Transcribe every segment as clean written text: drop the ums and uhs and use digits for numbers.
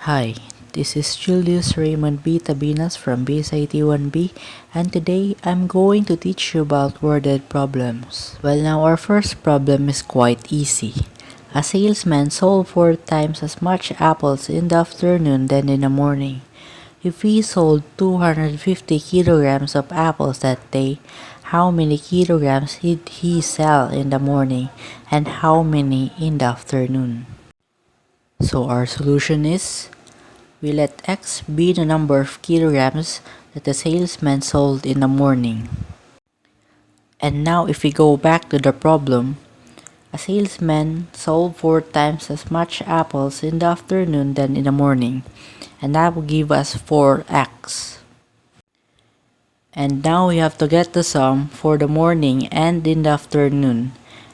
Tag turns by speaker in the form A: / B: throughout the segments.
A: Hi, this is Julius Raymond B. Tabinas from Bsit 1B, and today I'm going to teach you about worded problems. Well, now our first problem is quite easy. A salesman sold 4 times as much apples in the afternoon than in the morning. If he sold 250 kilograms of apples that day, how many kilograms did he sell in the morning and how many in the afternoon? So our solution is, we let X be the number of kilograms that the salesman sold in the morning. And now if we go back to the problem, a salesman sold 4 times as much apples in the afternoon than in the morning, and that will give us 4x. And now we have to get the sum for the morning and in the afternoon,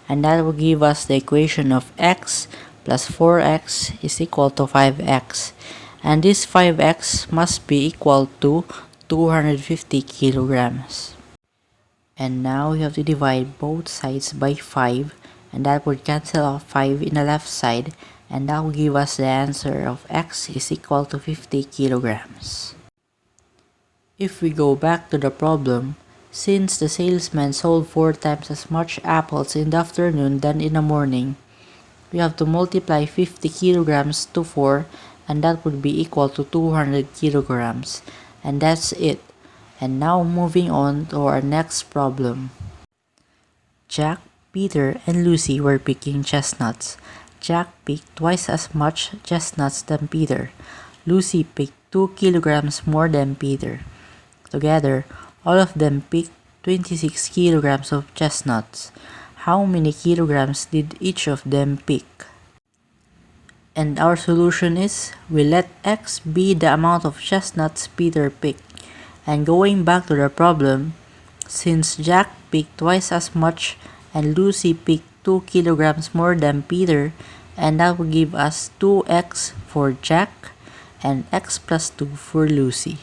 A: and that will give us the equation of x plus 4x is equal to 5x. And this 5x must be equal to 250 kilograms. And now we have to divide both sides by 5, and that would cancel out 5 in the left side, and that will give us the answer of x is equal to 50 kilograms. If we go back to the problem, since the salesman sold 4 times as much apples in the afternoon than in the morning, we have to multiply 50 kilograms to 4, and that would be equal to 200 kilograms. And that's it. And now moving on to our next problem. Jack, Peter, and Lucy were picking chestnuts. Jack picked twice as much chestnuts than Peter. Lucy picked 2 kilograms more than Peter. Together, all of them picked 26 kilograms of chestnuts. How many kilograms did each of them pick? And our solution is, we let X be the amount of chestnuts Peter picked. And going back to the problem, since Jack picked twice as much and Lucy picked 2 kilograms more than Peter, and that will give us 2x for Jack and x plus 2 for Lucy.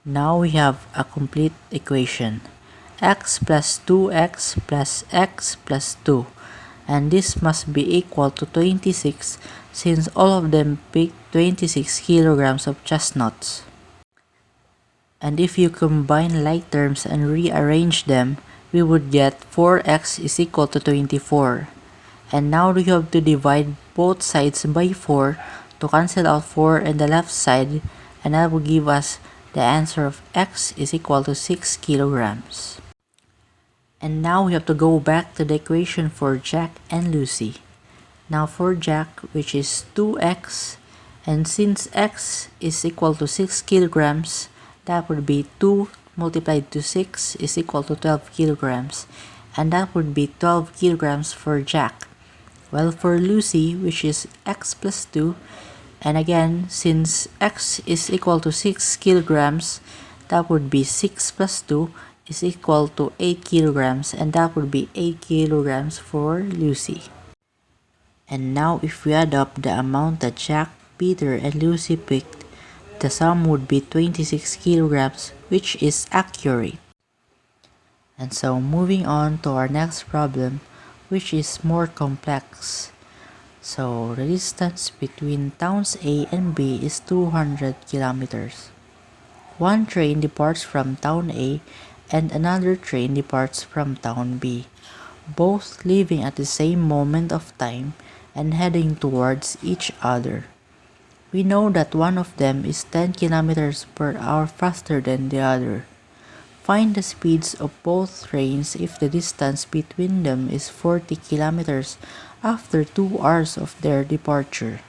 A: Now we have a complete equation, x plus 2x plus x plus 2, and this must be equal to 26 since all of them picked 26 kilograms of chestnuts. And if you combine like terms and rearrange them, we would get 4x is equal to 24. And now we have to divide both sides by 4 to cancel out 4 in the left side, and that will give us the answer of x is equal to 6 kilograms. And now we have to go back to the equation for Jack and Lucy. Now for Jack, which is 2x, and since x is equal to 6 kilograms, that would be 2 multiplied to 6 is equal to 12 kilograms, and that would be 12 kilograms for Jack. Well, for Lucy, which is x plus 2, and again, since x is equal to 6 kilograms, that would be 6 plus 2 is equal to 8 kilograms, and that would be 8 kilograms for Lucy. And now if we add up the amount that Jack, Peter, and Lucy picked, the sum would be 26 kilograms, which is accurate. And so moving on to our next problem, which is more complex. So the distance between towns A and B is 200 kilometers. One train departs from town A and another train departs from town B, both leaving at the same moment of time and heading towards each other. We know that one of them is 10 kilometers per hour faster than the other. Find the speeds of both trains if the distance between them is 40 kilometers after 2 hours of their departure.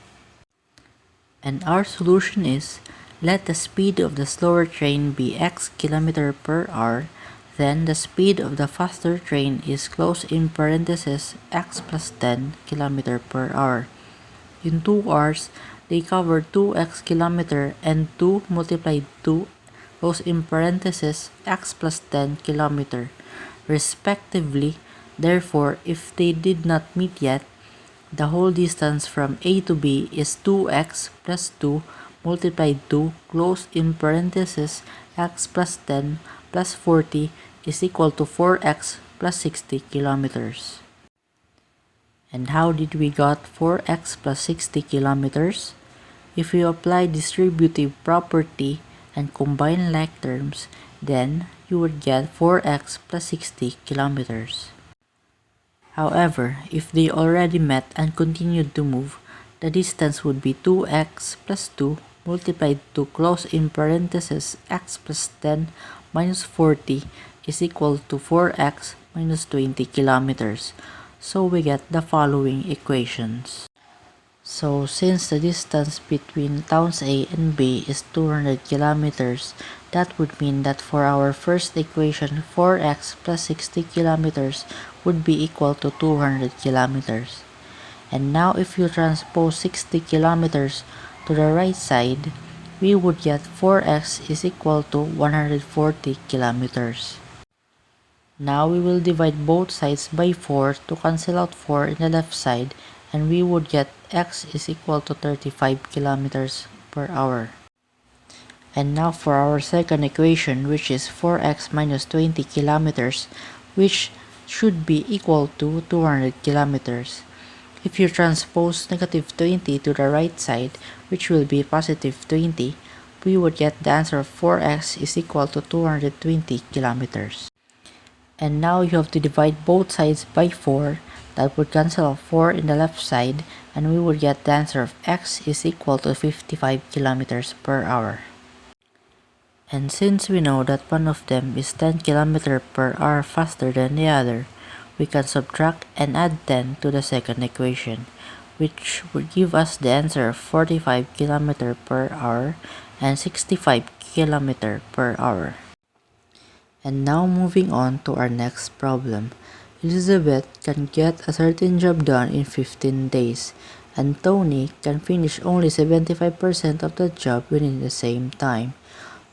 A: And our solution is, let the speed of the slower train be x kilometer per hour, then the speed of the faster train is close in parentheses x plus 10 kilometer per hour. In 2 hours, they cover 2x kilometer and 2 multiplied 2 close in parentheses x plus 10 kilometer, respectively. Therefore, if they did not meet yet, the whole distance from A to B is 2x plus 2 multiplied 2 close in parentheses x plus 10 plus 40 is equal to 4x plus 60 kilometers. And how did we got 4x plus 60 kilometers? If you apply distributive property and combine like terms, then you would get 4x plus 60 kilometers. However, if they already met and continued to move, the distance would be 2x plus 2 multiplied to close in parentheses x plus 10 minus 40 is equal to 4x minus 20 kilometers. So we get the following equations. So since the distance between towns A and B is 200 kilometers, that would mean that for our first equation, 4x plus 60 kilometers would be equal to 200 kilometers. And now if you transpose 60 kilometers to the right side, we would get 4x is equal to 140 kilometers. Now we will divide both sides by 4 to cancel out 4 in the left side, and we would get x is equal to 35 kilometers per hour. And now for our second equation, which is 4x minus 20 kilometers, which should be equal to 200 kilometers. If you transpose negative 20 to the right side, which will be positive 20, we would get the answer of 4x is equal to 220 kilometers. And now you have to divide both sides by 4. That would cancel out 4 in the left side, and we would get the answer of x is equal to 55 kilometers per hour. And since we know that one of them is 10 kilometers per hour faster than the other, we can subtract and add 10 to the second equation, which would give us the answer of 45 kilometers per hour and 65 kilometers per hour. And now moving on to our next problem. Elizabeth can get a certain job done in 15 days, and Tony can finish only 75% of the job within the same time.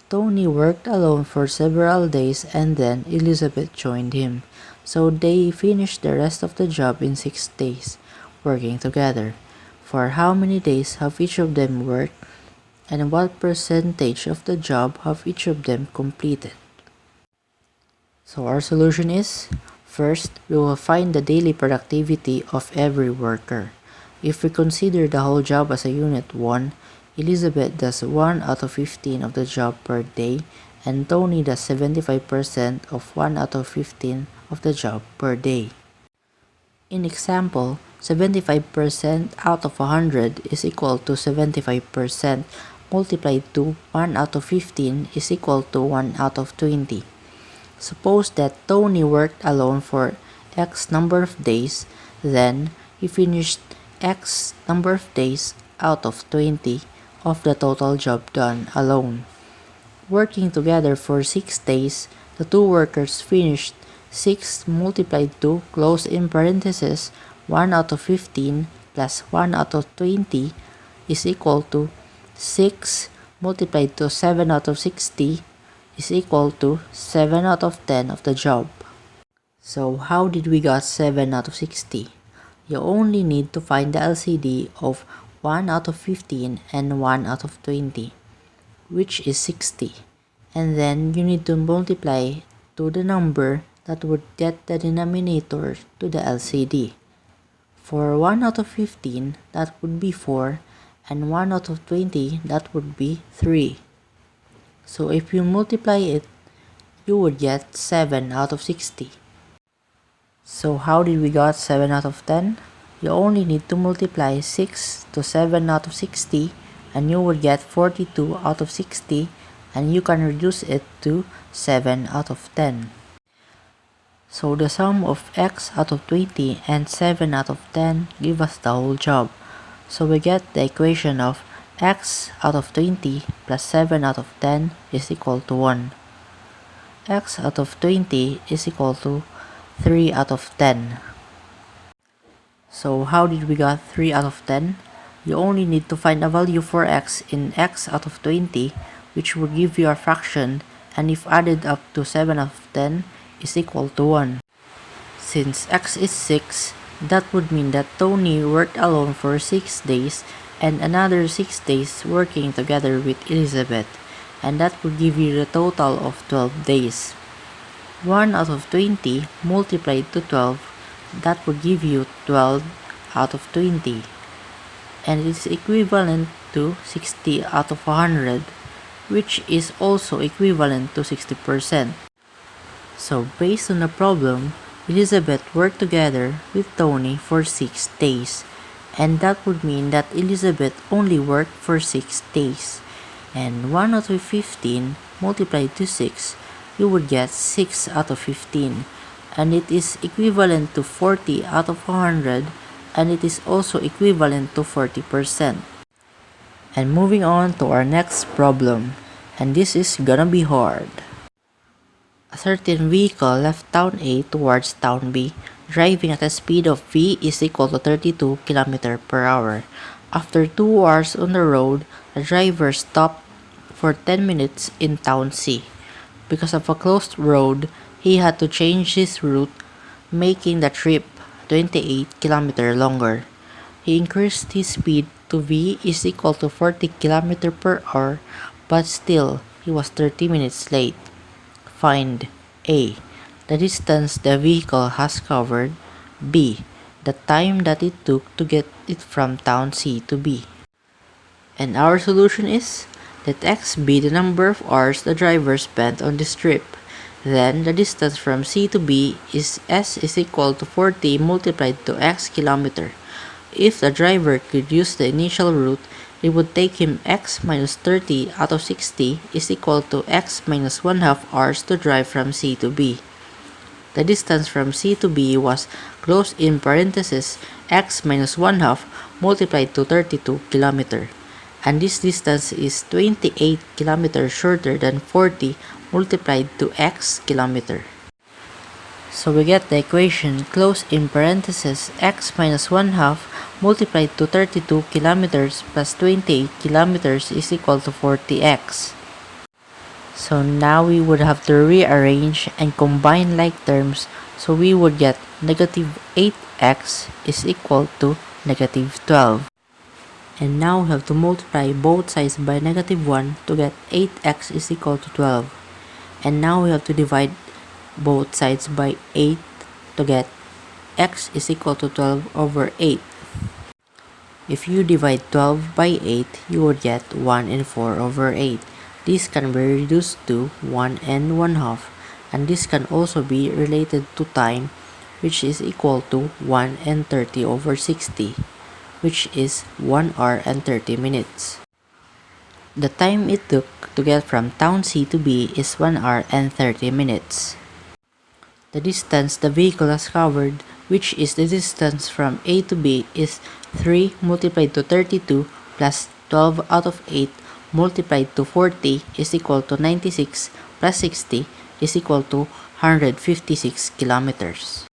A: Tony worked alone for several days and then Elizabeth joined him, so they finished the rest of the job in 6 days, working together. For how many days have each of them worked, and what percentage of the job have each of them completed? So our solution is, first, we will find the daily productivity of every worker. If we consider the whole job as a unit 1, Elizabeth does 1 out of 15 of the job per day, and Tony does 75% of 1 out of 15 of the job per day. In example, 75% out of 100 is equal to 75% multiplied to 1 out of 15 is equal to 1 out of 20. Suppose that Tony worked alone for X number of days, then he finished X number of days out of 20 of the total job done alone. Working together for 6 days, the two workers finished 6 multiplied to close in parentheses 1 out of 15 plus 1 out of 20 is equal to 6 multiplied to 7 out of 60 is equal to 7 out of 10 of the job. So how did we got 7 out of 60? You only need to find the LCD of 1 out of 15 and 1 out of 20, which is 60. And then you need to multiply to the number that would get the denominator to the LCD. For 1 out of 15, that would be 4, and 1 out of 20, that would be 3. So if you multiply it, you would get 7 out of 60. So how did we got 7 out of 10? You only need to multiply 6 to 7 out of 60, and you would get 42 out of 60, and you can reduce it to 7 out of 10. So the sum of x out of 20 and 7 out of 10 give us the whole job. So we get the equation of x out of 20 plus 7 out of 10 is equal to 1. X out of 20 is equal to 3 out of 10. So how did we got 3 out of 10? You only need to find a value for x in x out of 20, which will give you a fraction, and if added up to 7 out of 10 is equal to 1. Since x is 6, that would mean that Tony worked alone for 6 days and another 6 days working together with Elizabeth, and that would give you the total of 12 days. 1 out of 20 multiplied to 12, that would give you 12 out of 20, and it's equivalent to 60 out of 100, which is also equivalent to 60%. So based on the problem, Elizabeth worked together with Tony for 6 days, and that would mean that Elizabeth only worked for 6 days. And 1 out of 15 multiplied to 6, you would get 6 out of 15, and it is equivalent to 40 out of 100, and it is also equivalent to 40%. And moving on to our next problem, and this is gonna be hard. A certain vehicle left town A towards town B, driving at a speed of V is equal to 32 km per hour. After 2 hours on the road, the driver stopped for 10 minutes in town C. Because of a closed road, he had to change his route, making the trip 28 km longer. He increased his speed to V is equal to 40 km per hour, but still, he was 30 minutes late. Find A. The distance the vehicle has covered. B. The time that it took to get it from town C to B. And our solution is, let X be the number of hours the driver spent on this trip. Then the distance from C to B is S is equal to 40 multiplied to X kilometer. If the driver could use the initial route, it would take him X minus 30 out of 60 is equal to X minus 1/2 hours to drive from C to B. The distance from C to B was closed in parentheses X minus 1/2 multiplied to 32 km. And this distance is 28 km shorter than 40 multiplied to X km. So we get the equation close in parentheses X minus 1/2 multiplied to 32 kilometers plus 28 kilometers is equal to 40x. So now we would have to rearrange and combine like terms, so we would get negative 8x is equal to negative 12. And now we have to multiply both sides by negative 1 to get 8x is equal to 12. And now we have to divide both sides by 8 to get x is equal to 12 over 8. If you divide 12 by 8, you would get 1 and 4 over 8. This can be reduced to 1 and 1/2, and this can also be related to time, which is equal to 1 and 30 over 60, which is 1 hour and 30 minutes. The time it took to get from town C to B is 1 hour and 30 minutes. The distance the vehicle has covered, which is the distance from A to B, is 3 multiplied to 32 plus 12 out of 8 multiplied to 40 is equal to 96 plus 60 is equal to 156 kilometers.